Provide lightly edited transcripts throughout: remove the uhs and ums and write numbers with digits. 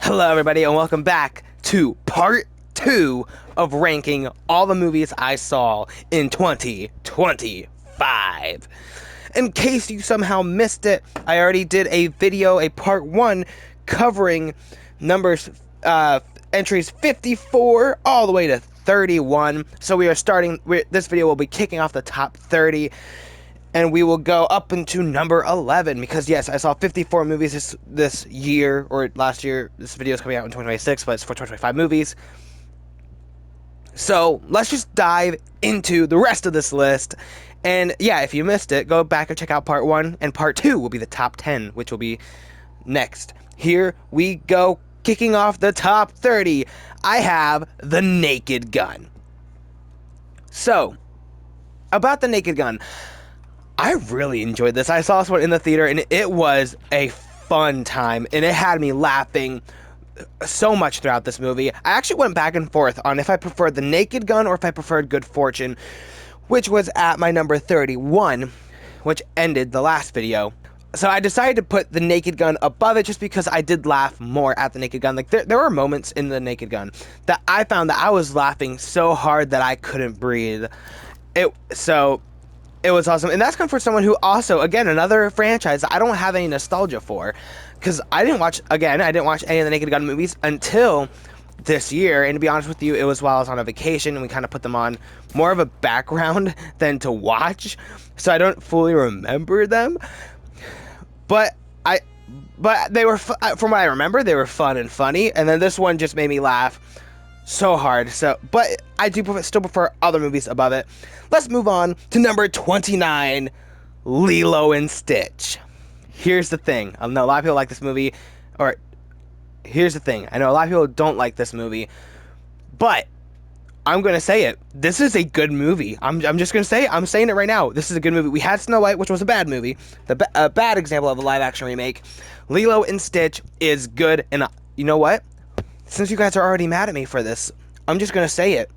Hello everybody and welcome back to part 2 of ranking all the movies I saw in 2025. In case you somehow missed it, I already did a video, a part 1, covering numbers, entries 54 all the way to 31. So we are starting, this video will be kicking off the top 30. And we will go up into number 11, because yes, I saw 54 movies this year, or last year. This video is coming out in 2026, but it's for 2025 movies. So let's just dive into the rest of this list. And yeah, if you missed it, go back and check out part 1, and part 2 will be the top 10, which will be next. Here we go, kicking off the top 30. I have The Naked Gun. So, about The Naked Gun, I really enjoyed this. I saw this one in the theater, and it was a fun time, and it had me laughing so much throughout this movie. I actually went back and forth on if I preferred The Naked Gun or if I preferred Good Fortune, which was at my number 31, which ended the last video. So I decided to put The Naked Gun above it just because I did laugh more at The Naked Gun. Like, there were moments in The Naked Gun that I found that I was laughing so hard that I couldn't breathe. It was awesome, and that's come for someone who also, again, another franchise I don't have any nostalgia for, because I didn't watch any of the Naked Gun movies until this year, and to be honest with you, it was while I was on a vacation, and we kind of put them on more of a background than to watch, so I don't fully remember them, but they were, from what I remember, they were fun and funny, and then this one just made me laugh so hard. But I do still prefer other movies above it. Let's move on to number 29, Lilo and Stitch. Here's the thing. I know a lot of people like this movie, or here's the thing. I know a lot of people don't like this movie, but I'm going to say it. This is a good movie. I'm just going to say it. I'm saying it right now. This is a good movie. We had Snow White, which was a bad movie. A bad example of a live-action remake. Lilo and Stitch is good, and you know what? Since you guys are already mad at me for this, I'm just going to say it.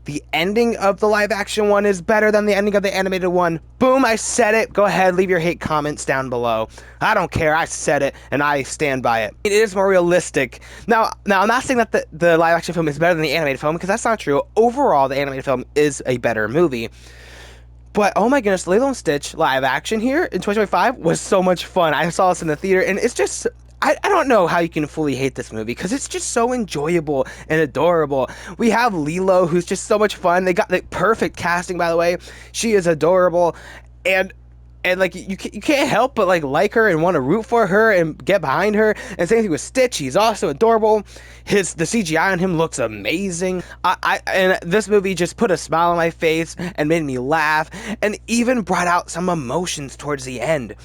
The ending of the live-action one is better than the ending of the animated one. Boom, I said it. Go ahead, leave your hate comments down below. I don't care. I said it, and I stand by it. It is more realistic. Now I'm not saying that the live-action film is better than the animated film, because that's not true. Overall, the animated film is a better movie. But, oh my goodness, Lilo and Stitch live-action here in 2025 was so much fun. I saw this in the theater, and it's just... I don't know how you can fully hate this movie, because it's just so enjoyable and adorable. We have Lilo, who's just so much fun. They got the perfect casting, by the way. She is adorable, and like, you can't help but like her and want to root for her and get behind her. And same thing with Stitch. He's also adorable. The CGI on him looks amazing. And this movie just put a smile on my face and made me laugh, and even brought out some emotions towards the end.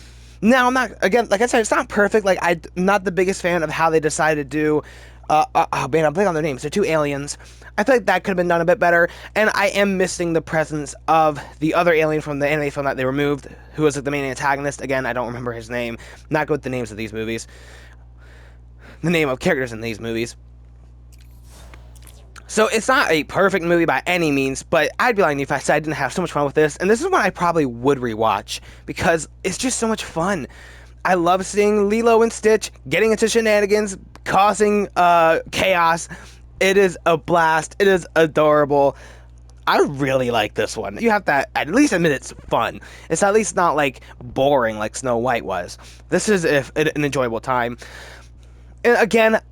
Now, I'm not, again, like I said, it's not perfect. Like, I'm not the biggest fan of how they decided to do, oh man, I'm blanking on their names. They're two aliens. I feel like that could have been done a bit better, and I am missing the presence of the other alien from the anime film that they removed, who was like the main antagonist. Again, I don't remember his name. Not good with the names of these movies. The name of characters in these movies. So it's not a perfect movie by any means, but I'd be lying if I said I didn't have so much fun with this, and this is one I probably would rewatch, because it's just so much fun. I love seeing Lilo and Stitch getting into shenanigans, causing chaos. It is a blast. It is adorable. I really like this one. You have to at least admit it's fun. It's at least not like boring like Snow White was. This is an enjoyable time. And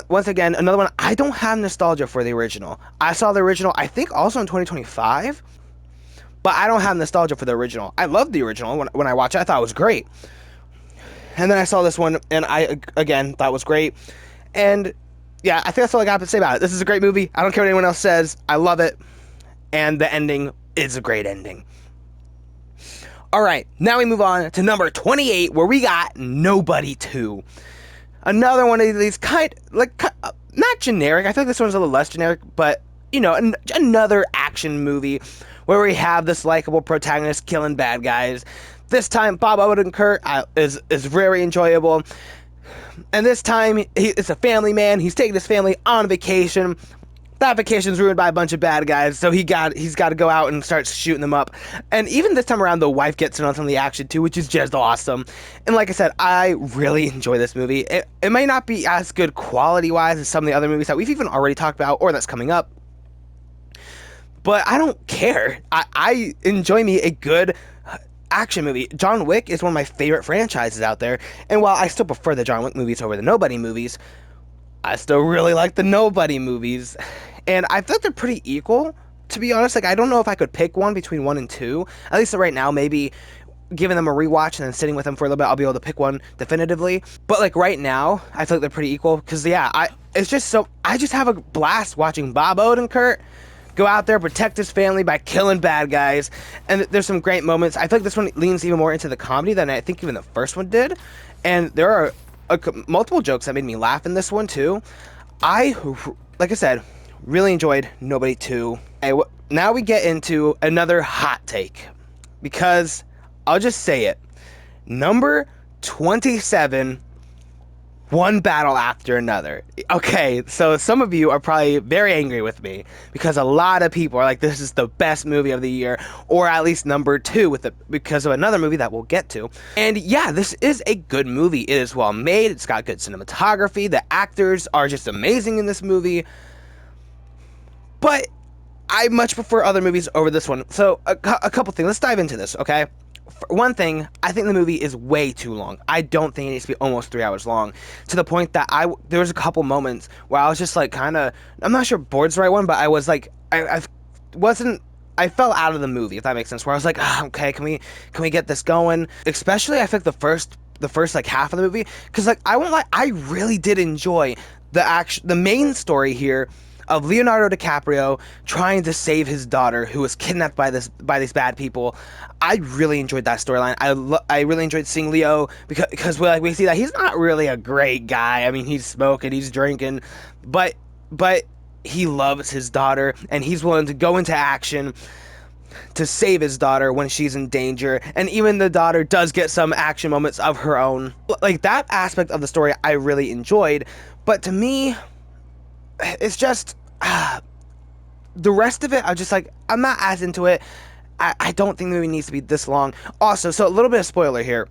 once again, another one, I don't have nostalgia for the original. I saw the original, I think, also in 2025, but I don't have nostalgia for the original. I loved the original when I watched it. I thought it was great. And then I saw this one, and I, again, thought it was great. And, yeah, I think that's all I got to say about it. This is a great movie. I don't care what anyone else says. I love it. And the ending is a great ending. All right, now we move on to number 28, where we got Nobody 2. Another one of these not generic. I feel like this one's a little less generic, but, you know, another action movie where we have this likable protagonist killing bad guys. This time, Bob Odenkirk is very enjoyable. And this time, it's a family man. He's taking his family on vacation. that vacation's ruined by a bunch of bad guys, so he's got to go out and start shooting them up. And even this time around, the wife gets in on some of the action too, which is just awesome. And like I said, I really enjoy this movie. It may not be as good quality-wise as some of the other movies that we've even already talked about or that's coming up, but I don't care. I enjoy me a good action movie. John Wick is one of my favorite franchises out there, and while I still prefer the John Wick movies over the Nobody movies, I still really like the Nobody movies, and I feel like they're pretty equal, to be honest. Like, I don't know if I could pick one between 1 and 2, at least right now. Maybe giving them a rewatch and then sitting with them for a little bit, I'll be able to pick one definitively. But like right now, I feel like they're pretty equal, because yeah, I just have a blast watching Bob Odenkirk go out there, protect his family by killing bad guys, and there's some great moments. I feel like this one leans even more into the comedy than I think even the first one did, and there are multiple jokes that made me laugh in this one too. Like I said, really enjoyed Nobody 2. Now we get into another hot take, because I'll just say it. Number 27, one battle after another. Okay, so some of you are probably very angry with me, because a lot of people are like, this is the best movie of the year, or at least number 2 because of another movie that we'll get to. And yeah, this is a good movie. It is well made. It's got good cinematography. The actors are just amazing in this movie. But I much prefer other movies over this one. So a couple things. Let's dive into this, okay? For one thing, I think the movie is way too long. I don't think it needs to be almost 3 hours long, to the point that there was a couple moments where I was just like kind of, I'm not sure bored's the right one, but I was like, I fell out of the movie, if that makes sense, where I was like, okay, can we get this going? Especially I think the first like half of the movie, because like I won't lie, I really did enjoy the main story here of Leonardo DiCaprio trying to save his daughter who was kidnapped by these bad people. I really enjoyed that storyline. I really enjoyed seeing Leo, because we see that he's not really a great guy. I mean, he's smoking, he's drinking, but he loves his daughter, and he's willing to go into action to save his daughter when she's in danger. And even the daughter does get some action moments of her own. Like, that aspect of the story I really enjoyed, but to me, it's just the rest of it, I'm just like, I'm not as into it. I don't think the movie needs to be this long. Also, so a little bit of spoiler here.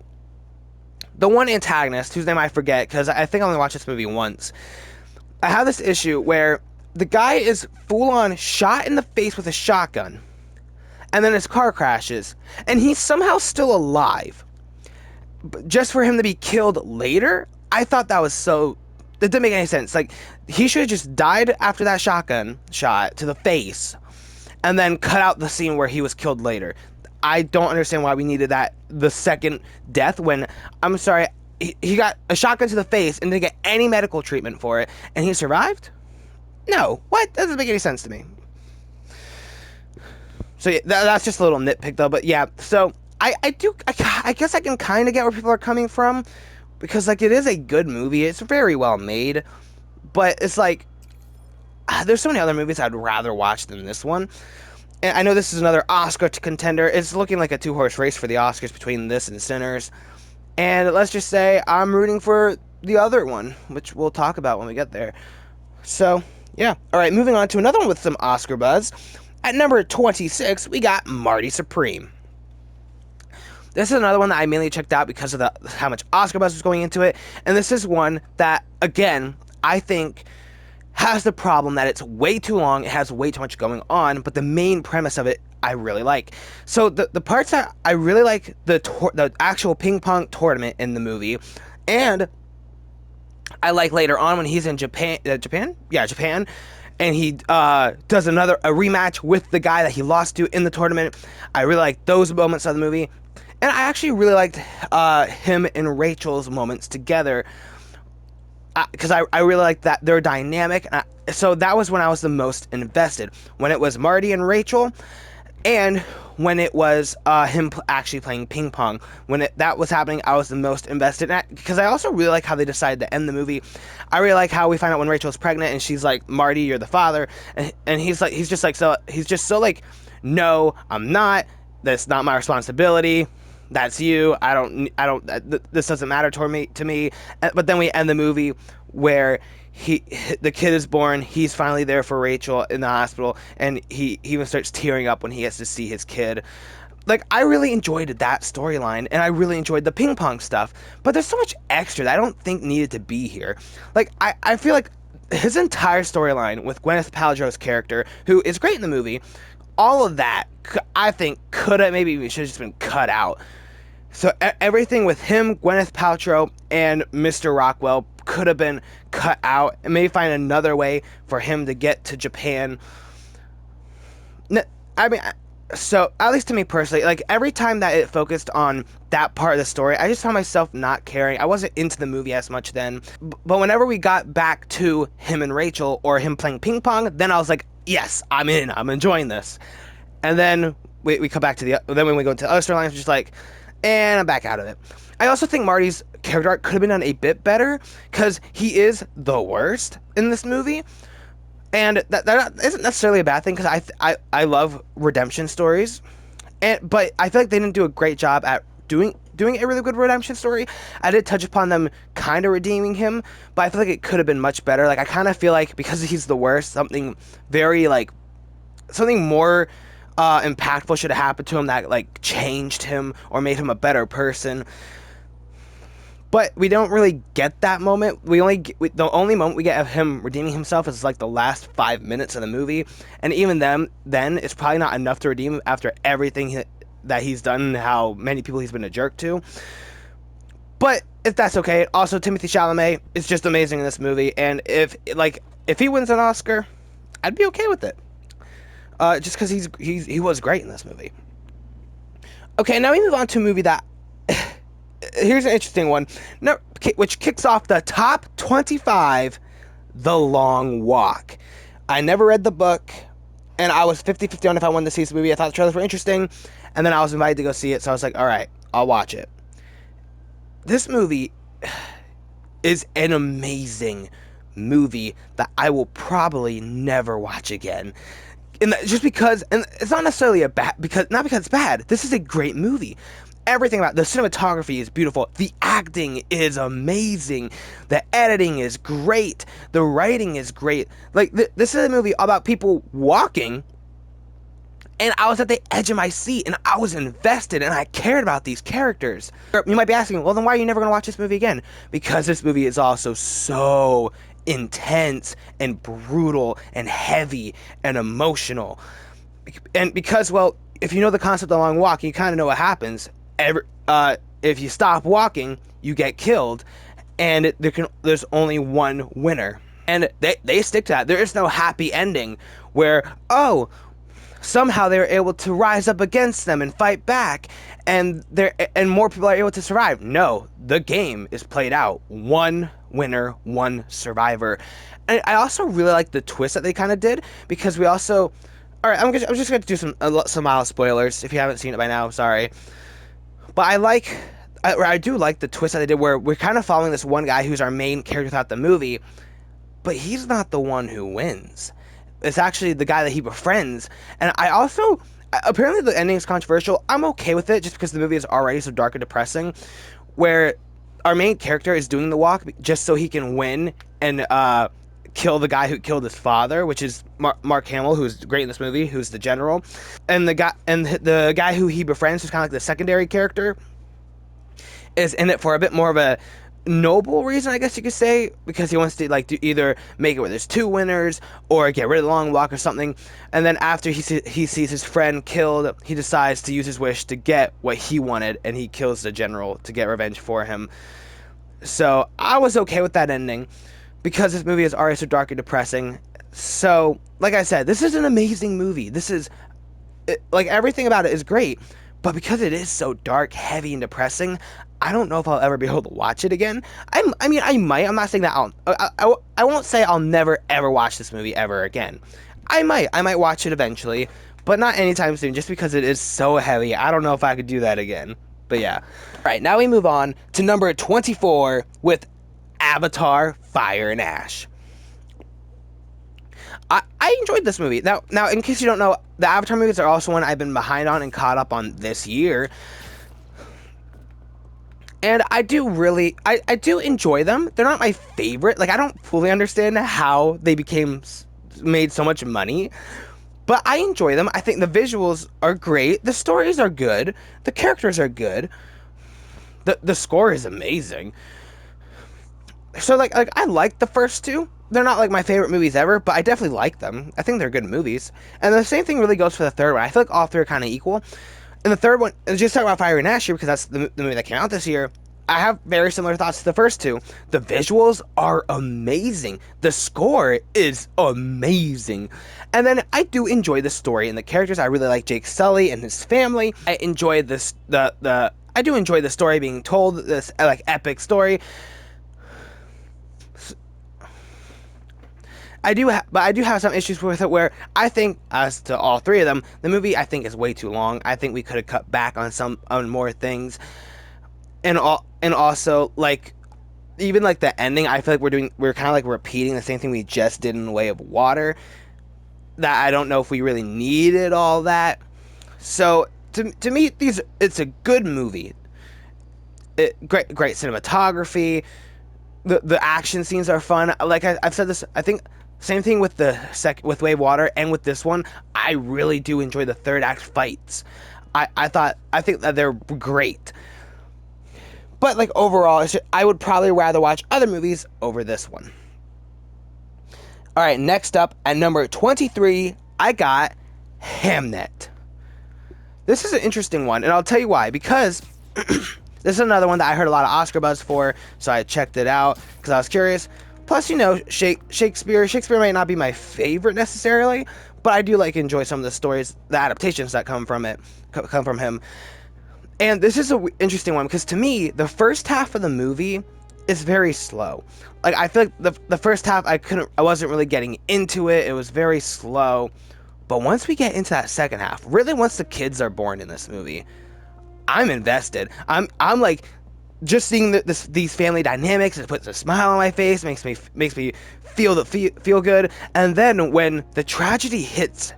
The one antagonist, whose name I forget, because I think I only watched this movie once, I have this issue where the guy is full-on shot in the face with a shotgun, and then his car crashes, and he's somehow still alive. But just for him to be killed later, I thought that was so... That didn't make any sense. Like, he should have just died after that shotgun shot to the face, and then cut out the scene where he was killed later. I don't understand why we needed the second death, when, I'm sorry, he got a shotgun to the face and didn't get any medical treatment for it, and he survived? No. What? That doesn't make any sense to me. So yeah, that's just a little nitpick though, but yeah, so I guess I can kind of get where people are coming from, because like, it is a good movie, it's very well made, but it's like, there's so many other movies I'd rather watch than this one. And I know this is another Oscar contender. It's looking like a 2-horse race for the Oscars between this and Sinners, and let's just say I'm rooting for the other one, which we'll talk about when we get there. So yeah, alright, moving on to another one with some Oscar buzz. At number 26, we got Marty Supreme. This is another one that I mainly checked out because of how much Oscar buzz was going into it. And this is one that, again, I think has the problem that it's way too long, it has way too much going on, but the main premise of it I really like. So the parts that I really like, the actual ping pong tournament in the movie, and I like later on when he's in Japan, and he does a rematch with the guy that he lost to in the tournament. I really like those moments of the movie. And I actually really liked him and Rachel's moments together, because I really like that their dynamic. So that was when I was the most invested, when it was Marty and Rachel, and when it was him actually playing ping pong. When that was happening, I was the most invested in it, because I also really like how they decided to end the movie. I really like how we find out when Rachel's pregnant and she's like, Marty, you're the father, and he's just so like, no, I'm not, that's not my responsibility, that's you. This doesn't matter to me. But then we end the movie where the kid is born. He's finally there for Rachel in the hospital, and he even starts tearing up when he gets to see his kid. Like, I really enjoyed that storyline, and I really enjoyed the ping pong stuff, but there's so much extra that I don't think needed to be here. Like, I feel like his entire storyline with Gwyneth Paltrow's character, who is great in the movie, all of that, I think, could have maybe should have just been cut out. So everything with him, Gwyneth Paltrow, and Mr. Rockwell could have been cut out, and maybe find another way for him to get to Japan. I mean, so at least to me personally, like, every time that it focused on that part of the story, I just found myself not caring. I wasn't into the movie as much then. But whenever we got back to him and Rachel, or him playing ping pong, then I was like, yes, I'm in. I'm enjoying this. And then we come back to then when we go into the other storylines, it's just like, and I'm back out of it. I also think Marty's character arc could have been done a bit better, because he is the worst in this movie. And that isn't necessarily a bad thing, because I love redemption stories, but I feel like they didn't do a great job at doing a really good redemption story. I did touch upon them kind of redeeming him, but I feel like it could have been much better. Like, I kind of feel like because he's the worst, something more impactful should have happened to him that, like, changed him or made him a better person. But we don't really get that moment. The only moment we get of him redeeming himself is like the last 5 minutes of the movie, and even then it's probably not enough to redeem him after everything that he's done and how many people he's been a jerk to. But if that's okay, also Timothée Chalamet is just amazing in this movie, and if he wins an Oscar, I'd be okay with it. Just because he was great in this movie. Okay, now we move on to a movie that. Here's an interesting one, which kicks off the top 25, The Long Walk. I never read the book, and I was 50-50 on if I wanted to see this movie. I thought the trailers were interesting, and then I was invited to go see it, so I was like, all right, I'll watch it. This movie is an amazing movie that I will probably never watch again. And just because, and it's not necessarily not because it's bad. This is a great movie. Everything about the cinematography is beautiful. The acting is amazing. The editing is great. The writing is great. Like, this is a movie about people walking, and I was at the edge of my seat, and I was invested, and I cared about these characters. You might be asking, well, then why are you never going to watch this movie again? Because this movie is also so intense and brutal and heavy and emotional. And because, well, if you know the concept of the long walk, you kind of know what happens. If you stop walking, you get killed, and there's only one winner, and they stick to that. There is no happy ending where, oh, somehow they were able to rise up against them and fight back, and more people are able to survive. No, the game is played out. One winner, one survivor. And I also really like the twist that they kind of did, because we also, all right, I'm just going to do some mild spoilers. If you haven't seen it by now, sorry. But I do like the twist that they did, where we're kind of following this one guy who's our main character throughout the movie, but he's not the one who wins. It's actually the guy that he befriends. And I also, apparently the ending is controversial. I'm okay with it, just because the movie is already so dark and depressing, where our main character is doing the walk just so he can win and kill the guy who killed his father, which is Mark Hamill, who's great in this movie, who's the general, and the guy who he befriends, who's kind of like the secondary character, is in it for a bit more of a noble reason, I guess you could say, because he wants to either make it where there's two winners or get rid of the long walk or something. And then after he sees his friend killed, he decides to use his wish to get what he wanted, and he kills the general to get revenge for him. So I was okay with that ending, because this movie is already so dark and depressing. So, like I said, this is an amazing movie. Everything about it is great, but because it is so dark, heavy, and depressing, I don't know if I'll ever be able to watch it again. I mean, I might. I'm not saying that I won't say I'll never, ever watch this movie ever again. I might watch it eventually, but not anytime soon, just because it is so heavy. I don't know if I could do that again. But yeah. All right, now we move on to number 24 with Avatar: Fire and Ash. I enjoyed this movie. Now, in case you don't know, the Avatar movies are also one I've been behind on and caught up on this year. And I do enjoy them. They're not my favorite. Like, I don't fully understand how they made so much money, but I enjoy them. I think the visuals are great. The stories are good. The characters are good. The score is amazing. So like I like the first two. They're not like my favorite movies ever, but I definitely like them. I think they're good movies. And the same thing really goes for the third one. I feel like all three are kind of equal. And the third one, just talking about Fire and Ash here because that's the movie that came out this year. I have very similar thoughts to the first two. The visuals are amazing. The score is amazing. And then I do enjoy the story and the characters. I really like Jake Sully and his family. I enjoy I do enjoy the story being told, this like epic story. But I do have some issues with it where I think, as to all three of them, the movie I think is way too long. I think we could have cut back on more things, and also like even like the ending. I feel like we're kind of like repeating the same thing we just did in The Way of Water. That I don't know if we really needed all that. So to me, it's a good movie. Great cinematography. The action scenes are fun. Like I've said this, I think. Same thing with with Wave Water and with this one. I really do enjoy the third act fights. I think that they're great. But like overall, I would probably rather watch other movies over this one. All right, next up at number 23, I got Hamnet. This is an interesting one, and I'll tell you why. Because this is another one that I heard a lot of Oscar buzz for, so I checked it out because I was curious. Plus, you know, Shakespeare might not be my favorite necessarily, but I do enjoy some of the stories, the adaptations that come from him. And this is an interesting one because to me, the first half of the movie is very slow. Like I feel like the first half I wasn't really getting into it. It was very slow. But once we get into that second half, really once the kids are born in this movie, I'm invested. I'm like just seeing these family dynamics, it puts a smile on my face, makes me feel good. And then when that tragedy hits,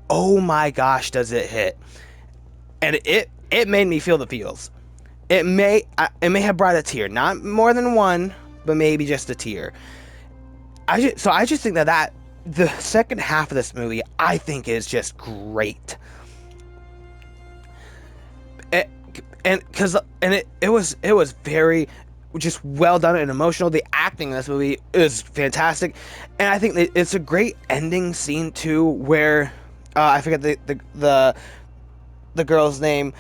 oh my gosh, does it hit? And it made me feel the feels. It may have brought a tear, not more than one, but maybe just a tear. I just think that the second half of this movie I think is just great. It was very just well done and emotional. The acting in this movie is fantastic, and I think that it's a great ending scene too, where I forget the girl's name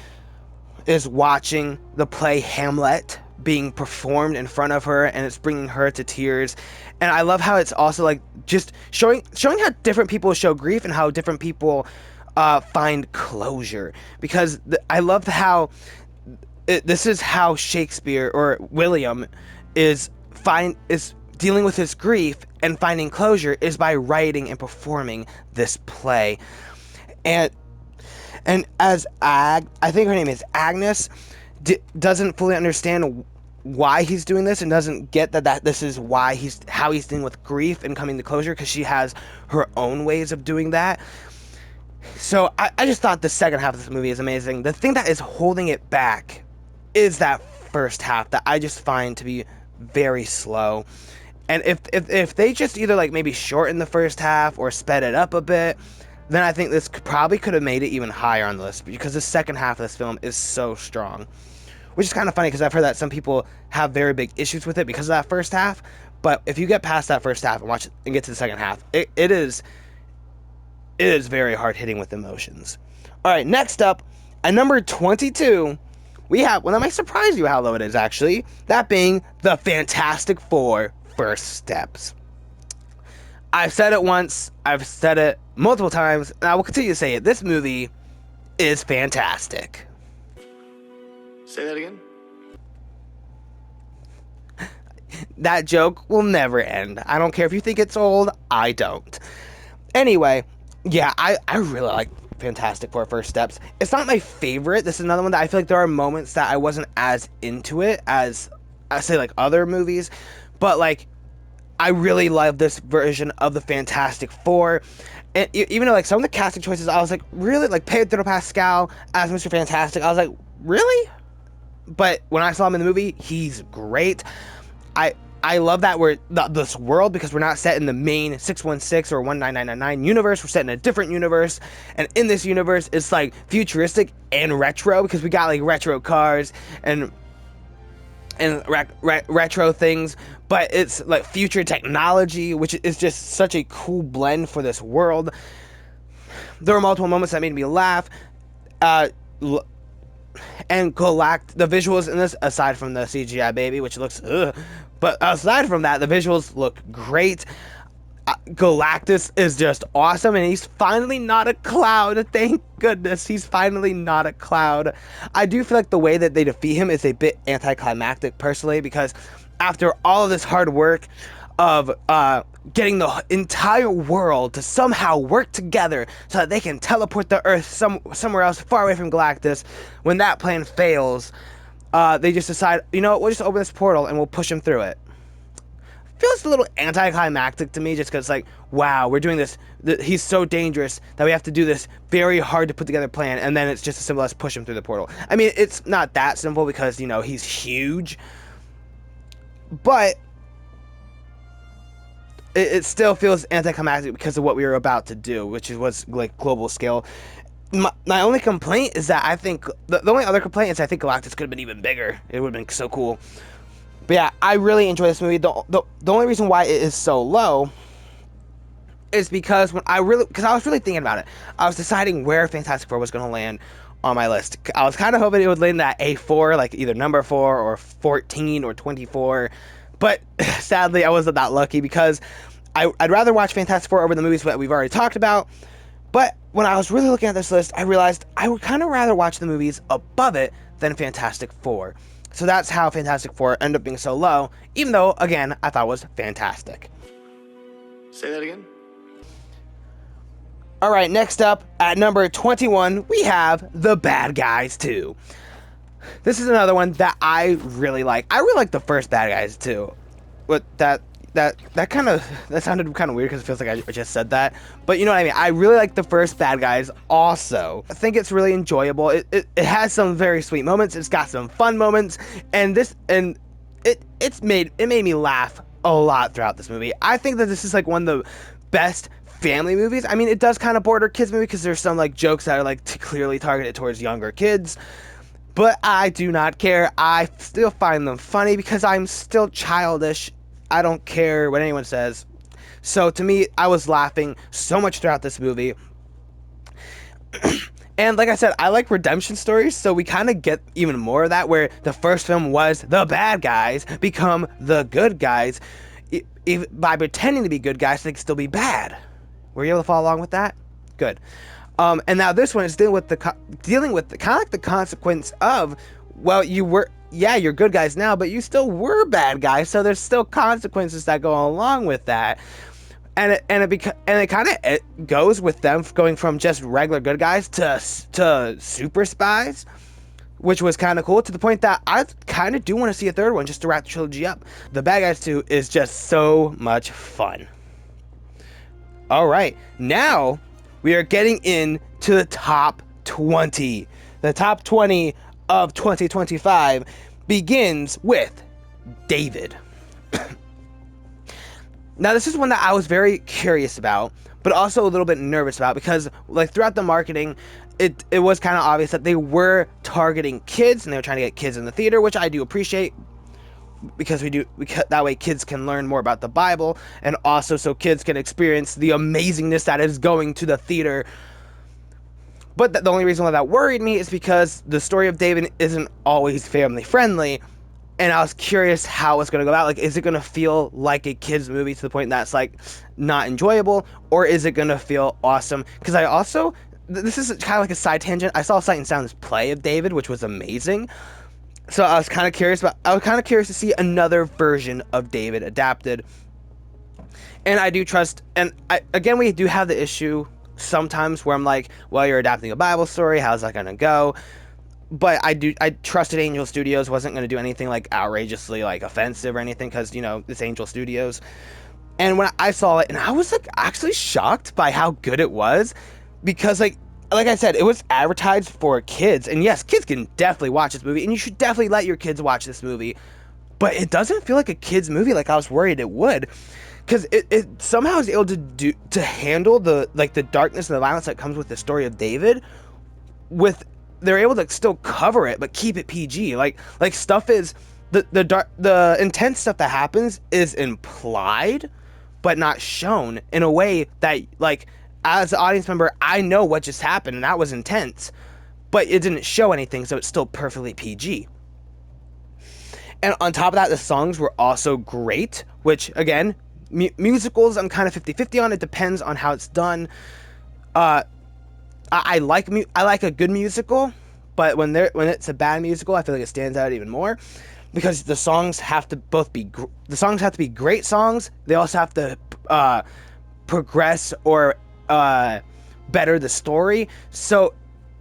is watching the play Hamlet being performed in front of her, and it's bringing her to tears. And I love how it's also like just showing how different people show grief and how different people find closure, because I love how this is how Shakespeare or William is dealing with his grief and finding closure is by writing and performing this play. And as I think her name is Agnes, doesn't fully understand why he's doing this and doesn't get that this is how he's dealing with grief and coming to closure, because she has her own ways of doing that. So I just thought the second half of this movie is amazing. The thing that is holding it back is that first half that I just find to be very slow. And if they just either maybe shorten the first half or sped it up a bit, then I think this probably could have made it even higher on the list, because the second half of this film is so strong. Which is kind of funny because I've heard that some people have very big issues with it because of that first half. But if you get past that first half and watch it and get to the second half, it is very hard hitting with emotions. All right, next up at number 22, we have one that might surprise you how low it is actually. That being the Fantastic Four: First Steps. I've said it once, I've said it multiple times, and I will continue to say it. This movie is fantastic. Say that again? That joke will never end. I don't care if you think it's old, I don't. Anyway, yeah, I really like Fantastic Four: First Steps. It's not my favorite. This is another one that I feel like there are moments that I wasn't as into it as I say other movies, but I really love this version of the Fantastic Four. And even though some of the casting choices, I was really Pedro Pascal as Mr. Fantastic, I was really? but when I saw him in the movie, he's great. I love that we're this world, because we're not set in the main 616 or 19999 universe. We're set in a different universe, and in this universe, it's like futuristic and retro, because we got like retro cars and retro things, but it's like future technology, which is just such a cool blend for this world. There were multiple moments that made me laugh. And the visuals in this, aside from the CGI baby, which looks but aside from that, the visuals look great. Galactus is just awesome, and he's finally not a cloud. Thank goodness he's finally not a cloud. I do feel like the way that they defeat him is a bit anticlimactic, personally, because after all of this hard work of getting the entire world to somehow work together so that they can teleport the Earth somewhere else far away from Galactus, when that plan fails, they just decide, you know what, we'll just open this portal and we'll push him through it. Feels a little anticlimactic to me, just because, like, wow, we're doing this, he's so dangerous that we have to do this very hard to put together plan, and then it's just as simple as push him through the portal. I mean, it's not that simple, because, you know, he's huge, but it still feels anticlimactic because of what we were about to do, which was like global scale. My only complaint is that I think the only other complaint is I think Galactus could have been even bigger. It would have been so cool. But yeah, I really enjoy this movie. The only reason why it is so low is because I was really thinking about it. I was deciding where Fantastic Four was going to land on my list. I was kind of hoping it would land at A4, like either number 4 or 14 or 24. But sadly, I wasn't that lucky, because I'd rather watch Fantastic Four over the movies that we've already talked about. But when I was really looking at this list, I realized I would kind of rather watch the movies above it than Fantastic Four. So that's how Fantastic Four ended up being so low, even though, again, I thought it was fantastic. Say that again? All right, next up, at number 21, we have The Bad Guys 2. This is another one that I really like. I really like the first Bad Guys too. But that sounded kind of weird, because it feels like I just said that. But you know what I mean. I really like the first Bad Guys also. I think it's really enjoyable. It has some very sweet moments. It's got some fun moments, and it made me laugh a lot throughout this movie. I think that this is like one of the best family movies. I mean, it does kind of border kids movie, because there's some like jokes that are like clearly targeted towards younger kids. But I do not care. I still find them funny, because I'm still childish. I don't care what anyone says. So to me, I was laughing so much throughout this movie. And like I said, I like redemption stories, so we kind of get even more of that, where the first film was the bad guys become the good guys by pretending to be good guys so they can still be bad. Were you able to follow along with that? Good. And now this one is dealing with the kind of like the consequence of, well, you're good guys now, but you still were bad guys, so there's still consequences that go along with that. And it kind of goes with them going from just regular good guys to super spies, which was kind of cool, to the point that I kind of do want to see a third one, just to wrap the trilogy up. The Bad Guys 2 is just so much fun. All right, now we are getting into the top 20. The top 20 of 2025 begins with David. Now, this is one that I was very curious about, but also a little bit nervous about, because like throughout the marketing, it was kind of obvious that they were targeting kids, and they were trying to get kids in the theater, which I do appreciate, because that way kids can learn more about the Bible, and also so kids can experience the amazingness that is going to the theater. But the only reason why that worried me is because the story of David isn't always family friendly, and I was curious how it's going to go out. Like, is it going to feel like a kid's movie to the point that's like not enjoyable, or is it going to feel awesome? Because I also, this is kind of like a side tangent, I saw Sight and Sound's play of David, which was amazing. So I was kind of curious to see another version of David adapted. And I do trust, and again, we do have the issue sometimes where I'm like, well, you're adapting a Bible story, how's that gonna go? But I trusted Angel Studios wasn't gonna do anything like outrageously like offensive or anything, because, you know, it's Angel Studios. And when I saw it, and I was like actually shocked by how good it was, because like like I said, it was advertised for kids, and yes, kids can definitely watch this movie, and you should definitely let your kids watch this movie. But it doesn't feel like a kids movie like I was worried it would, because it somehow is able to handle the darkness and the violence that comes with the story of David. With they're able to still cover it but keep it PG. Like stuff is the intense stuff that happens is implied but not shown in a way that, like, as an audience member, I know what just happened and that was intense, but it didn't show anything, so it's still perfectly PG. And on top of that, the songs were also great, which, again, musicals I'm kind of 50-50 on. It depends on how it's done. I like a good musical, but when it's a bad musical, I feel like it stands out even more, because the songs have to be great songs. They also have to progress or better the story. So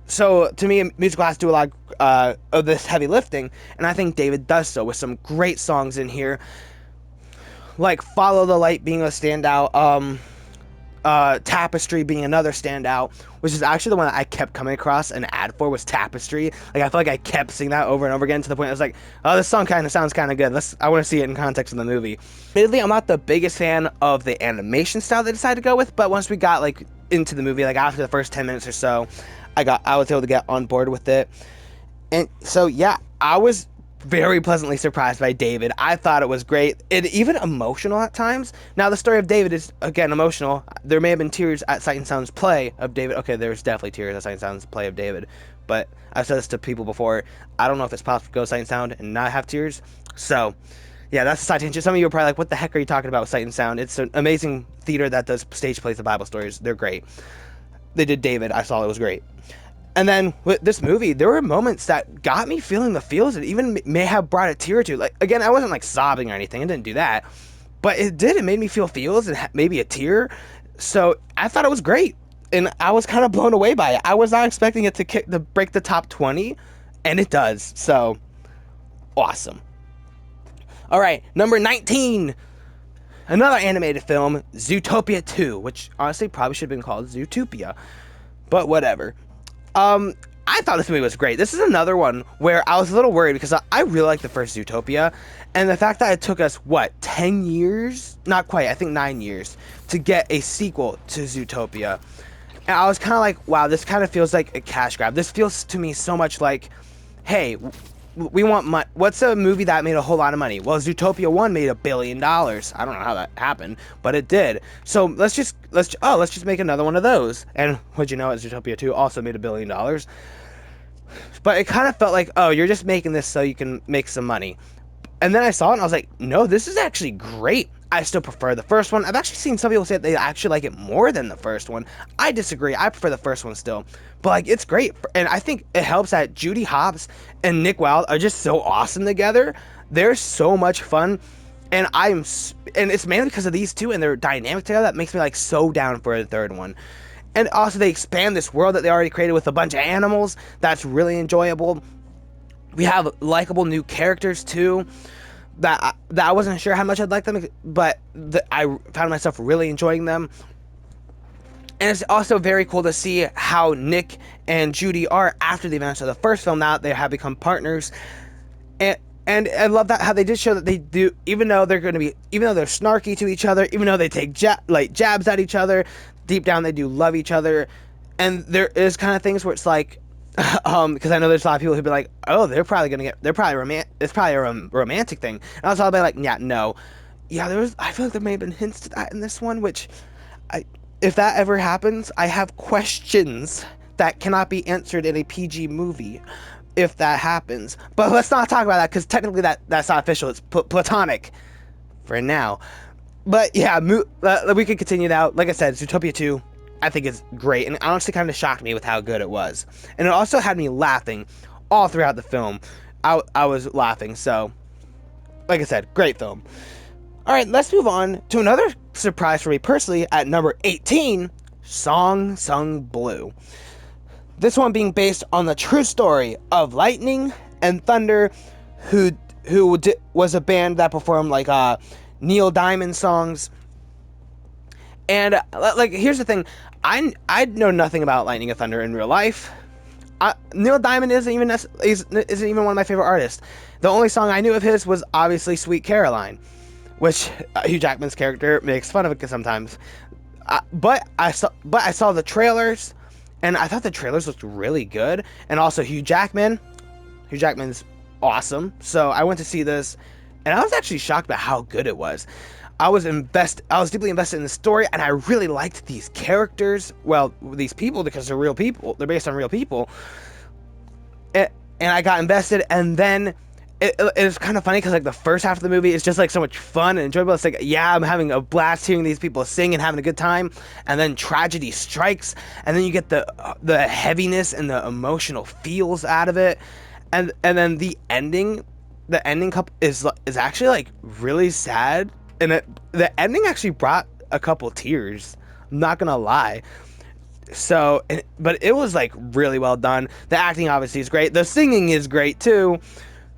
to me, a musical has to do a lot of this heavy lifting, and I think David does so with some great songs in here, like "Follow the Light" being a standout, "Tapestry" being another standout, which is actually the one that I kept coming across an ad for, was "Tapestry." Like, I feel like I kept singing that over and over again, to the point I was like, oh, this song kind of sounds kind of good. I want to see it in context of the movie. Admittedly, I'm not the biggest fan of the animation style they decided to go with, but once we got into the movie, after the first 10 minutes or so, I was able to get on board with it. And so, yeah, I was very pleasantly surprised by David. I thought it was great. It even emotional at times. Now, the story of David is, again, emotional. There may have been tears at Sight and Sound's play of David. Okay, there's definitely tears at Sight and Sound's play of David. But I've said this to people before. I don't know if it's possible to go to Sight and Sound and not have tears. So, yeah, that's a side tangent. Some of you are probably like, what the heck are you talking about with Sight and Sound? It's an amazing theater that does stage plays of Bible stories. They're great. They did David. I saw it was great. And then with this movie, there were moments that got me feeling the feels, and even may have brought a tear or two. Like, again, I wasn't sobbing or anything. It didn't do that. But it did. It made me feel feels and maybe a tear. So I thought it was great. And I was kind of blown away by it. I was not expecting it to break the top 20. And it does. So, awesome. All right, number 19. Another animated film, Zootopia 2. Which, honestly, probably should have been called Zootopia. But whatever. I thought this movie was great. This is another one where I was a little worried, because I really liked the first Zootopia, and the fact that it took us, 10 years? Not quite, I think 9 years, to get a sequel to Zootopia. And I was kind of like, wow, this kind of feels like a cash grab. This feels to me so much like, hey, we want money. What's a movie that made a whole lot of money? Well, Zootopia 1 made $1 billion. I don't know how that happened, but it did. So let's just make another one of those. And what'd you know, Zootopia 2 also made $1 billion. But it kind of felt like, oh, you're just making this so you can make some money. And then I saw it and I was like, no, this is actually great. I still prefer the first one. I've actually seen some people say that they actually like it more than the first one. I disagree. I prefer the first one still. But it's great. And I think it helps that Judy Hopps and Nick Wilde are just so awesome together. They're so much fun. And it's mainly because of these two and their dynamic together that makes me so down for the third one. And also they expand this world that they already created with a bunch of animals. That's really enjoyable. We have likable new characters too. That I wasn't sure how much I'd like them, but I found myself really enjoying them. And it's also very cool to see how Nick and Judy are after the events of the first film. Now they have become partners, and I love that how they did show that they do, even though they're snarky to each other, even though they take jabs at each other, deep down they do love each other. And there is kind of things where it's like, because I know there's a lot of people who'd be like, oh, it's probably a romantic thing. And I was all like, yeah, no. Yeah, I feel like there may have been hints to that in this one, which, if that ever happens, I have questions that cannot be answered in a PG movie, if that happens. But let's not talk about that, because technically that's not official. It's platonic for now. But yeah, we could continue now. Like I said, Zootopia 2, I think it's great, and it honestly kind of shocked me with how good it was. And it also had me laughing all throughout the film. I was laughing, so like I said, great film. Alright, let's move on to another surprise for me personally at number 18, Song Sung Blue. This one being based on the true story of Lightning and Thunder, who was a band that performed Neil Diamond songs. And like, here's the thing, I know nothing about Lightning and Thunder in real life. Neil Diamond isn't even one of my favorite artists. The only song I knew of his was obviously "Sweet Caroline," which Hugh Jackman's character makes fun of it sometimes. But I saw the trailers, and I thought the trailers looked really good. And also Hugh Jackman's awesome. So I went to see this, and I was actually shocked by how good it was. I was deeply invested in the story, and I really liked these characters. Well, these people, because they're real people. They're based on real people. And I got invested, and then it's kind of funny because like the first half of the movie is just like so much fun and enjoyable. It's like, yeah, I'm having a blast hearing these people sing and having a good time, and then tragedy strikes, and then you get the heaviness and the emotional feels out of it, and then the ending is actually like really sad, and the ending actually brought a couple tears. I'm not gonna lie. So, but it was like really well done. The acting obviously is great. The singing is great too.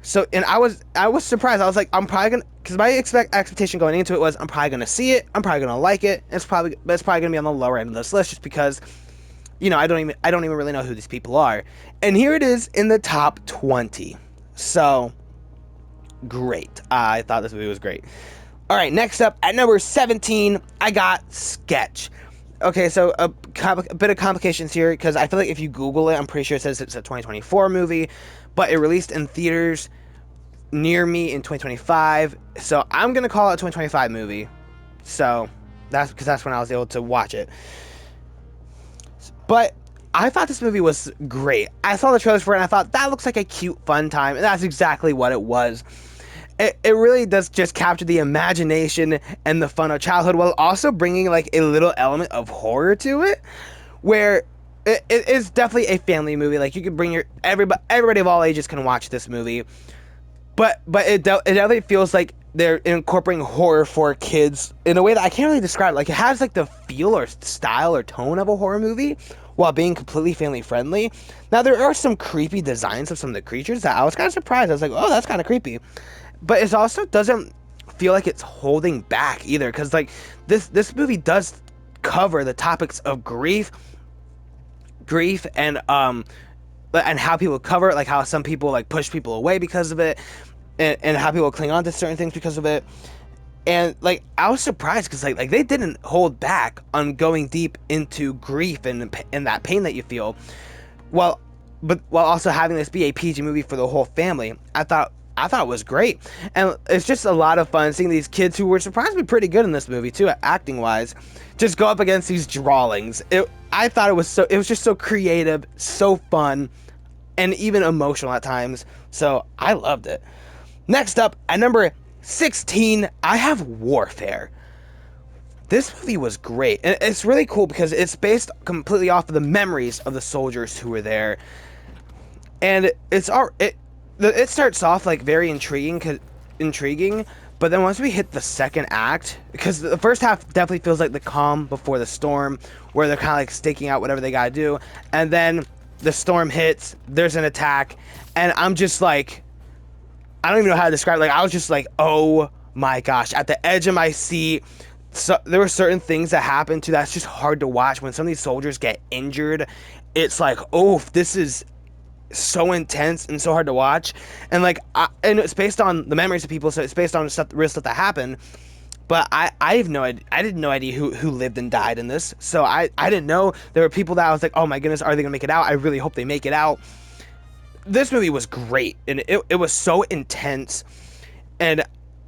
So, and I was surprised. I was like, I'm probably gonna, because my expectation going into it was I'm probably gonna see it. I'm probably gonna like it. It's probably gonna be on the lower end of this list just because, I don't even really know who these people are. And here it is in the top 20. So, great. I thought this movie was great. All right, next up at number 17, I got Sketch. Okay, so a bit of complications here because I feel like if you Google it, I'm pretty sure it says it's a 2024 movie, but it released in theaters near me in 2025. So I'm gonna call it a 2025 movie. So that's when I was able to watch it. But I thought this movie was great. I saw the trailers for it and I thought that looks like a cute, fun time, and that's exactly what it was. It really does just capture the imagination and the fun of childhood while also bringing like a little element of horror to it, where it is definitely a family movie. Like you can bring everybody of all ages can watch this movie, but it definitely feels like they're incorporating horror for kids in a way that I can't really describe. Like it has like the feel or style or tone of a horror movie while being completely family friendly. Now there are some creepy designs of some of the creatures that I was kind of surprised. I was like, oh, that's kind of creepy. But it also doesn't feel like it's holding back either, because like this movie does cover the topics of grief and how people cover it, like how some people like push people away because of it, and how people cling on to certain things because of it. And like I was surprised because like they didn't hold back on going deep into grief and that pain that you feel, while also having this be a PG movie for the whole family. I thought it was great, and it's just a lot of fun seeing these kids who were surprisingly pretty good in this movie too, acting wise, just go up against these drawings. I thought it was just so creative, so fun, and even emotional at times. So I loved it. Next up at number 16, I have Warfare. This movie was great, and it's really cool because it's based completely off of the memories of the soldiers who were there, and it starts off like very intriguing, but then once we hit the second act, because the first half definitely feels like the calm before the storm, where they're kind of like staking out whatever they gotta do, and then the storm hits, there's an attack, and I'm just like, I don't even know how to describe it. Like I was just like, oh my gosh, at the edge of my seat. So there were certain things that happened too that's just hard to watch. When some of these soldiers get injured, it's like, oh, this is so intense and so hard to watch, and like and it's based on the memories of people, so it's based on real stuff that happened. But I have no idea. I didn't know who lived and died in this, so I didn't know there were people that I was like, oh my goodness, are they gonna make it out? I really hope they make it out. This movie was great, and it was so intense, and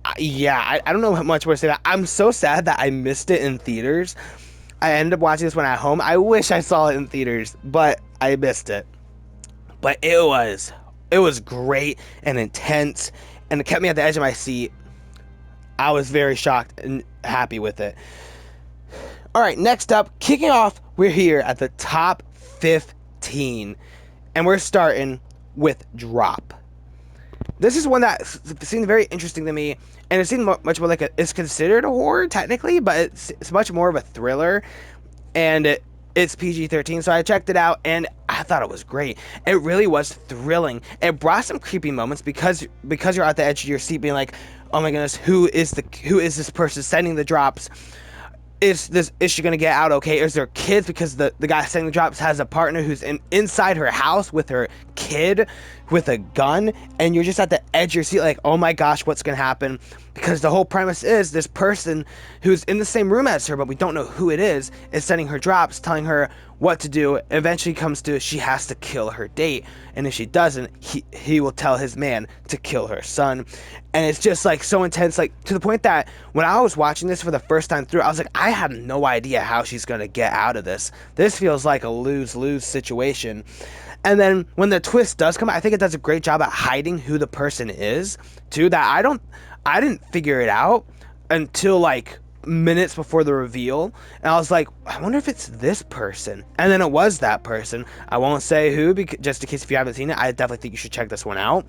I don't know how much more to say about. I'm so sad that I missed it in theaters. I ended up watching this one at home. I wish I saw it in theaters, but I missed it. But it was great and intense, and it kept me at the edge of my seat. I was very shocked and happy with it. All right, next up, kicking off, we're here at the top 15, and we're starting with Drop. This is one that seemed very interesting to me, and it seemed much more like it's considered a horror technically, but it's much more of a thriller, and it's PG-13, so I checked it out, and I thought it was great. It really was thrilling. It brought some creepy moments because you're at the edge of your seat being like, oh my goodness, who is this person sending the drops? is she gonna get out okay? Is there kids? Because the guy setting the drops has a partner who's inside her house with her kid with a gun, and you're just at the edge of your seat like, oh my gosh, what's gonna happen? Because the whole premise is this person who's in the same room as her, but we don't know who it is sending her drops, telling her what to do. Eventually comes to she has to kill her date, and if she doesn't, he will tell his man to kill her son. And it's just like so intense, like to the point that when I was watching this for the first time through, I was like, I have no idea how she's gonna get out of this. This feels like a lose-lose situation. And then when the twist does come, I think it does a great job at hiding who the person is too, that I didn't figure it out until like minutes before the reveal, and I was like, I wonder if it's this person, and then it was that person. I won't say who, because just in case if you haven't seen it, I definitely think you should check this one out.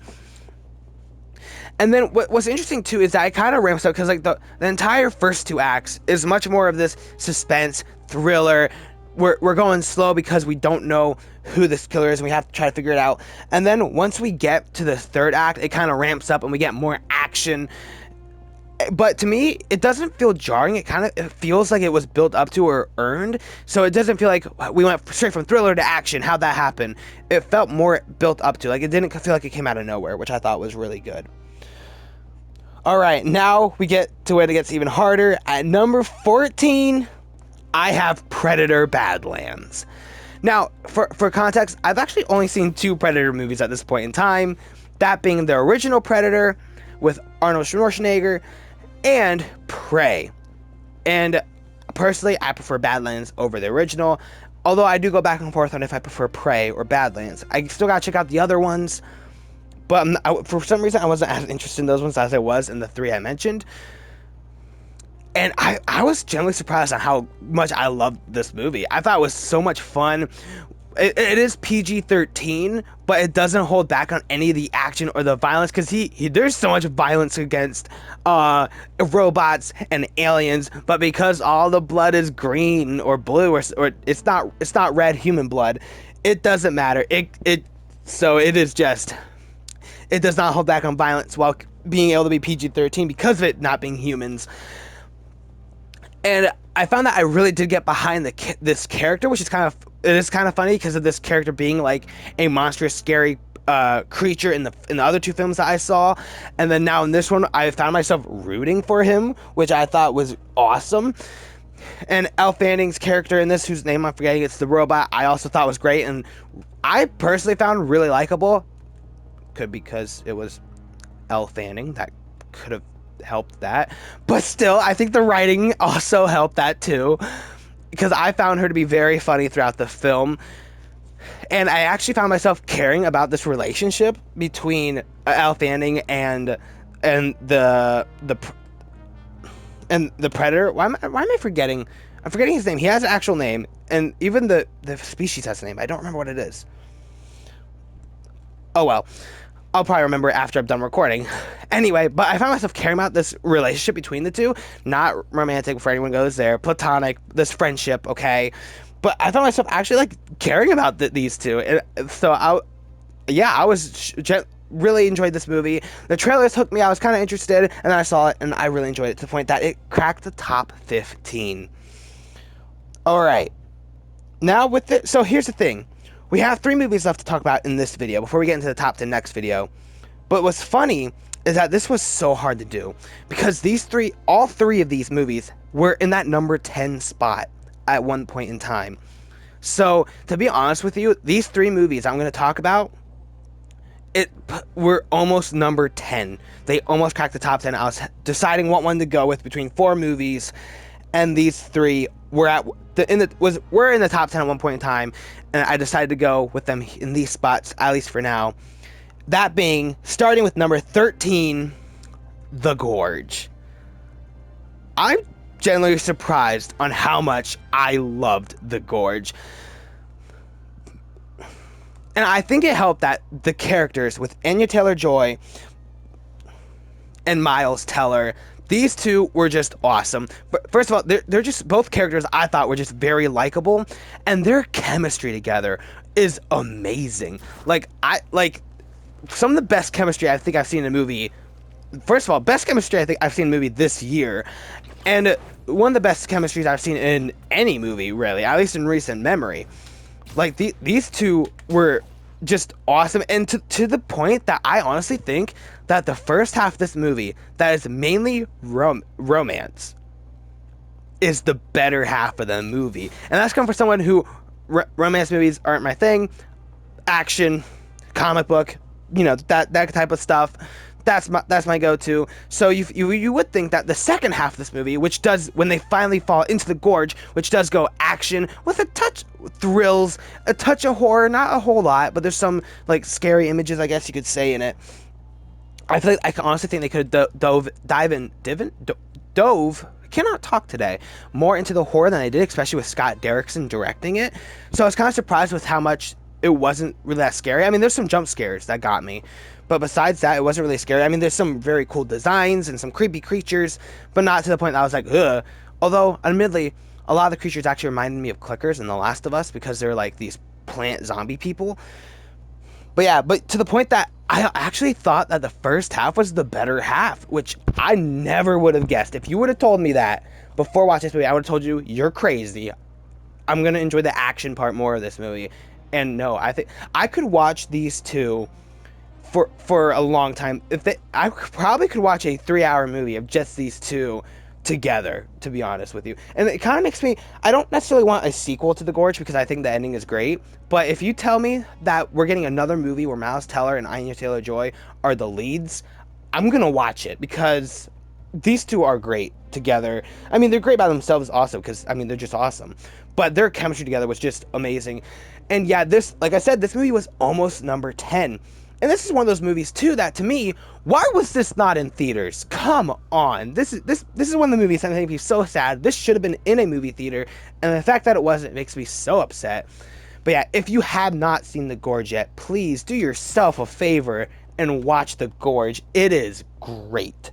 And then what's interesting too is that it kind of ramps up, because like the entire first 2 acts is much more of this suspense thriller. We're going slow because we don't know who this killer is and we have to try to figure it out. And then once we get to the 3rd act, it kind of ramps up and we get more action. But to me, it doesn't feel jarring. It feels like it was built up to or earned. So it doesn't feel like we went straight from thriller to action. How'd that happen? It felt more built up to. Like, it didn't feel like it came out of nowhere, which I thought was really good. All right, now we get to where it gets even harder. At number 14, I have Predator Badlands. Now, for context, I've actually only seen 2 Predator movies at this point in time. That being the original Predator with Arnold Schwarzenegger and Prey. And personally, I prefer Badlands over the original, although I do go back and forth on if I prefer Prey or Badlands. I still gotta check out the other ones, but for some reason I wasn't as interested in those ones as I was in the 3 I mentioned. And I was genuinely surprised on how much I loved this movie. I thought it was so much fun. It is PG-13, but it doesn't hold back on any of the action or the violence, because there's so much violence against robots and aliens, but because all the blood is green or blue or it's not red human blood, it doesn't matter. So it is just, it does not hold back on violence while being able to be PG-13 because of it not being humans. And I found that I really did get behind this character, which is kind of funny because of this character being like a monstrous, scary creature in the other 2 films that I saw, and then now in this one, I found myself rooting for him, which I thought was awesome. And Elle Fanning's character in this, whose name I'm forgetting, it's the robot, I also thought was great, and I personally found really likable. Could be because it was Elle Fanning, that could have helped that, but still I think the writing also helped that too, because I found her to be very funny throughout the film, and I actually found myself caring about this relationship between Elle Fanning and the Predator. Why am I forgetting? I'm forgetting his name. He has an actual name, and even the species has a name. I don't remember what it is. Oh well, I'll probably remember it after I'm done recording. Anyway, but I found myself caring about this relationship between the 2. Not romantic for anyone goes there. Platonic, this friendship, okay? But I found myself actually, like, caring about these 2. And so, I was really enjoyed this movie. The trailers hooked me. I was kind of interested, and then I saw it, and I really enjoyed it to the point that it cracked the top 15. All right. Now with it, so here's the thing. We have 3 movies left to talk about in this video before we get into the top 10 next video. But what's funny is that this was so hard to do because all three of these movies were in that number 10 spot at one point in time. So to be honest with you, these 3 movies I'm going to talk about, were almost number 10. They almost cracked the top 10. I was deciding what one to go with between 4 movies, and these 3 were in the top 10 at one point in time, and I decided to go with them in these spots, at least for now. That being, starting with number 13, The Gorge. I'm genuinely surprised on how much I loved The Gorge. And I think it helped that the characters with Anya Taylor-Joy and Miles Teller, these 2 were just awesome. But first of all, they're just both characters I thought were just very likable, and their chemistry together is amazing. Like some of the best chemistry I think I've seen in a movie. First of all, best chemistry I think I've seen in a movie this year. And one of the best chemistries I've seen in any movie, really, at least in recent memory. Like, these two were just awesome, and to the point that I honestly think that the first half of this movie, that is mainly romance, is the better half of the movie. And that's coming from someone who romance movies aren't my thing. Action, comic book, that type of stuff. That's my go-to. So you would think that the second half of this movie, which does, when they finally fall into the gorge, which does go action with a touch thrills, a touch of horror, not a whole lot, but there's some like scary images, I guess you could say, in it. I honestly think they could have dove. I cannot talk today. More into the horror than I did, especially with Scott Derrickson directing it. So I was kind of surprised with how much it wasn't really that scary. I mean, there's some jump scares that got me, but besides that, it wasn't really scary. I mean, there's some very cool designs and some creepy creatures, but not to the point that I was like, ugh. Although, admittedly, a lot of the creatures actually reminded me of clickers in The Last of Us because they're like these plant zombie people. But yeah, but to the point that I actually thought that the first half was the better half, which I never would have guessed. If you would have told me that before watching this movie, I would have told you, you're crazy. I'm going to enjoy the action part more of this movie. And no, I think I could watch these two for a long time. I probably could watch a 3-hour movie of just these two together, to be honest with you. And it kind of makes me, I don't necessarily want a sequel to The Gorge because I think the ending is great, but if you tell me that we're getting another movie where Miles Teller and Anya Taylor-Joy are the leads, I'm gonna watch it because these two are great together. I mean, they're great by themselves also because, I mean, they're just awesome, but their chemistry together was just amazing. And yeah, this, like I said, this movie was almost number 10. And this is one of those movies too that, to me, why was this not in theaters? Come on, this is one of the movies that makes me so sad. This should have been in a movie theater, and the fact that it wasn't makes me so upset. But yeah, if you have not seen The Gorge yet, please do yourself a favor and watch The Gorge. It is great.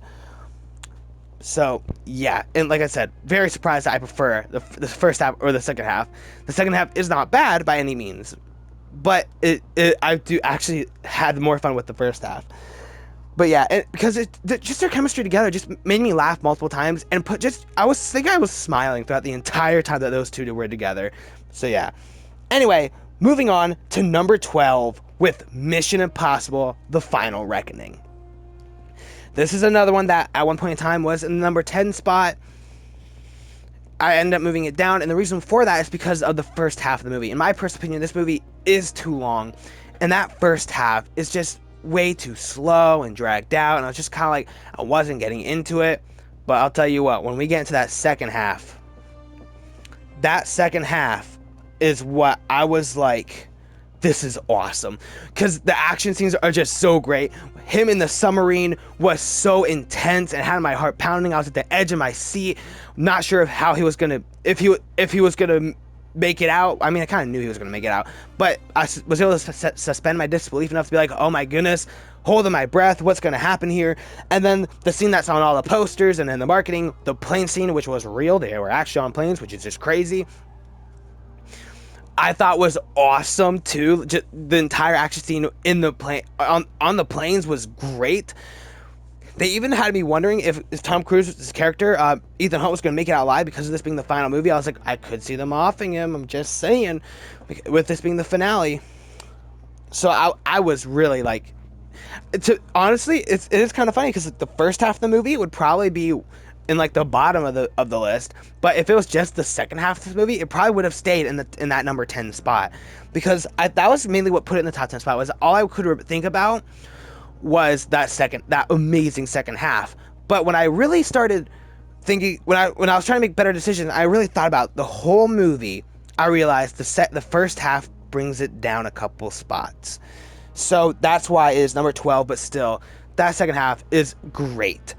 So yeah, and like I said, very surprised that I prefer the first half or the second half. The second half is not bad by any means, but I do actually had more fun with the first half. But yeah, because just their chemistry together just made me laugh multiple times, and I was smiling throughout the entire time that those two were together. So yeah. Anyway, moving on to number 12 with Mission Impossible: The Final Reckoning. This is another one that at one point in time was in the number 10 spot. I ended up moving it down, and the reason for that is because of the first half of the movie. In my personal opinion, this movie is too long, and that first half is just way too slow and dragged out, and I was just kind of like, I wasn't getting into it. But I'll tell you what, when we get into that second half is what I was like, this is awesome, because the action scenes are just so great. Him in the submarine was so intense and had my heart pounding. I was at the edge of my seat, not sure of how he was gonna, if he was gonna make it out. I mean, I kind of knew he was gonna make it out, but I was able to suspend my disbelief enough to be like, oh my goodness, holding my breath, what's gonna happen here? And then the scene that's on all the posters and then the marketing, the plane scene, which was real, they were actually on planes, which is just crazy, I thought was awesome too. Just the entire action scene in the plane, on the planes, was great. They even had me wondering if Tom Cruise's character, Ethan Hunt, was going to make it out alive because of this being the final movie. I was like, I could see them offing him. I'm just saying, with this being the finale. So I was really like, honestly, it is kind of funny because the first half of the movie would probably be in like the bottom of the list, but if it was just the second half of this movie, it probably would have stayed in that number 10 spot, because that was mainly what put it in the top 10 spot. Was all I could think about was that amazing second half. But when I really started thinking, when I was trying to make better decisions, I really thought about the whole movie. I realized the first half brings it down a couple spots, so that's why it is number 12. But still, that second half is great.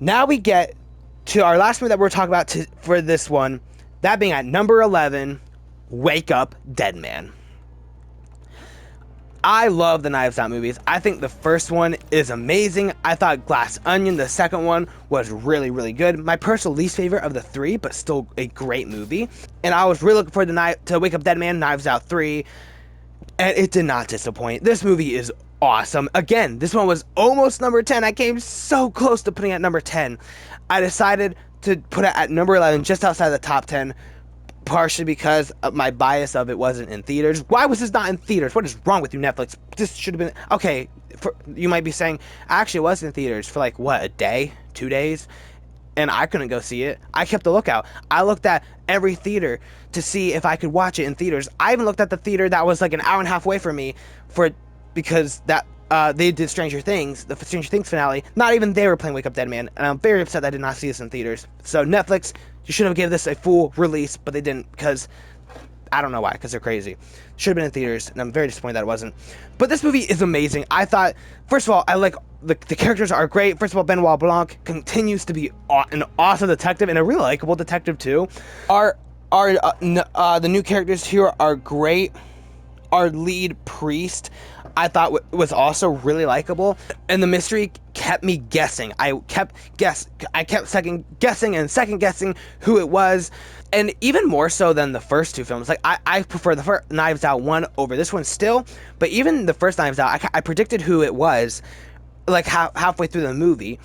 Now we get to our last movie that we're talking about for this one, that being at number 11, Wake Up, Dead Man. I love the Knives Out movies. I think the first one is amazing. I thought Glass Onion, the second one, was really, really good. My personal least favorite of the three, but still a great movie. And I was really looking forward to Wake Up, Dead Man, Knives Out 3, and it did not disappoint. This movie is awesome. Again, this one was almost number 10. I came so close to putting it at number 10. I decided to put it at number 11, just outside the top 10, partially because of my bias of it wasn't in theaters. Why was this not in theaters? What is wrong with you, Netflix? This should have been... Okay, you might be saying, actually it was in theaters for like, what, a day? 2 days? And I couldn't go see it. I kept a lookout. I looked at every theater to see if I could watch it in theaters. I even looked at the theater that was like an hour and a half away from me because they did Stranger Things, the Stranger Things finale. Not even they were playing Wake Up Dead Man, and I'm very upset that I did not see this in theaters. So Netflix, you should have given this a full release, but they didn't, because I don't know why, because they're crazy. Should have been in theaters, and I'm very disappointed that it wasn't. But this movie is amazing. I thought, first of all, I like the characters are great. First of all, Benoit Blanc continues to be an awesome detective, and a really likable detective too. The new characters here are great. Our lead priest, I thought was also really likable, and the mystery kept me guessing. I kept second guessing who it was, and even more so than the first two films. Like I prefer the first Knives Out one over this one still, but even the first Knives Out, I predicted who it was, like halfway through the movie,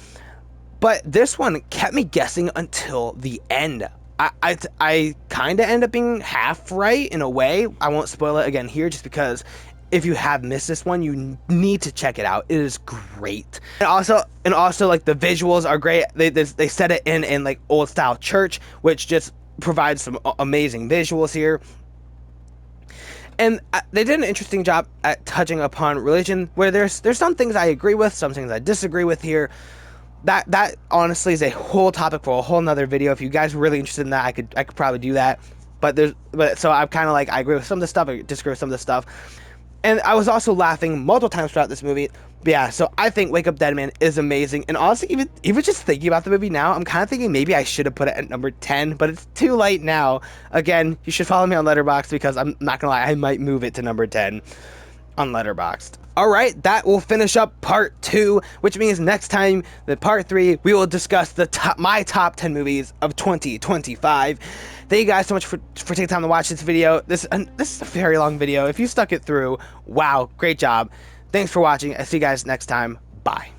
but this one kept me guessing until the end. I kind of end up being half right in a way. I won't spoil it again here, just because if you have missed this one, you need to check it out. It is great. And also like the visuals are great. They set it in like old style church, which just provides some amazing visuals here. And they did an interesting job at touching upon religion, where there's some things I agree with, some things I disagree with here. That honestly is a whole topic for a whole nother video. If you guys were really interested in that, I could probably do that. But so I'm kind of like, I agree with some of the stuff, I disagree with some of the stuff. And I was also laughing multiple times throughout this movie. But yeah, so I think Wake Up Dead Man is amazing. And honestly, even just thinking about the movie now, I'm kind of thinking maybe I should have put it at number 10, but it's too late now. Again, you should follow me on Letterboxd, because I'm not gonna lie, I might move it to number 10 on Letterboxd. Alright, that will finish up part 2, which means next time, the part 3, we will discuss my top 10 movies of 2025. Thank you guys so much for taking time to watch this video. This is a very long video. If you stuck it through, wow, great job. Thanks for watching. I'll see you guys next time. Bye.